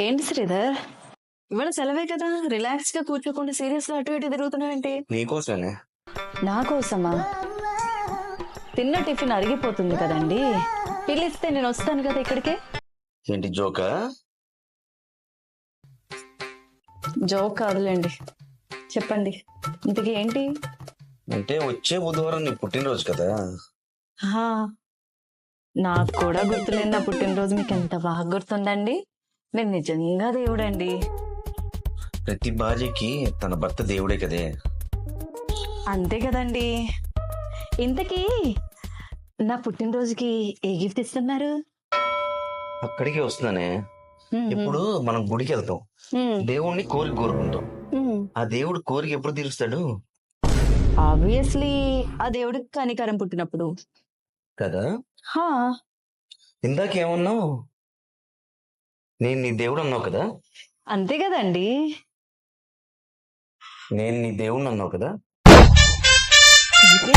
ఏంటి శ్రీధర్, ఇవాళ సెలవే కదా, రిలాక్స్ గా కూర్చోకుండా సీరియస్ గా అటు ఇటు తిరుగుతున్నావేంటి? నీకోసమే. నా కోసమా? తిన్న టిఫిన్ అరిగిపోతుంది కదండి, పిలిస్తే నేను వస్తాను కదా ఇక్కడికే. ఏంటి జోకా? జోక్ కాదులేండి, చెప్పండి ఇంతకీ ఏంటి? అంటే వచ్చే బుధవారం నీ పుట్టినరోజు కదా. హా, నాకు కూడా గుర్తులేదు నా పుట్టినరోజు. మీకు ఎంత బాగా గుర్తుందండి, మీరు నిజంగా దేవుడండి. ప్రతి భార్యకి తన భర్త దేవుడే కదే. అంతే కదండి. ఇంతకీ నా పుట్టినరోజుకి ఏ గిఫ్ట్ ఇస్తున్నారు? అక్కడికి వస్తున్నానే. ఇప్పుడు మనం గుడికి వెళ్తాం, దేవుణ్ణి కోరిక కోరుకుంటాం. ఆ దేవుడు కోరిక ఎప్పుడు తీరుస్తాడు? ఆబ్వియస్లీ ఆ దేవుడికి కనికరం పుట్టినప్పుడు కదా. హా. ఇందాకేమన్నావు? నేను నీ దేవుడు అన్నావు కదా. అంతే కదండి. నేను నీ దేవుణ్ణి అన్నావు కదా. అయితే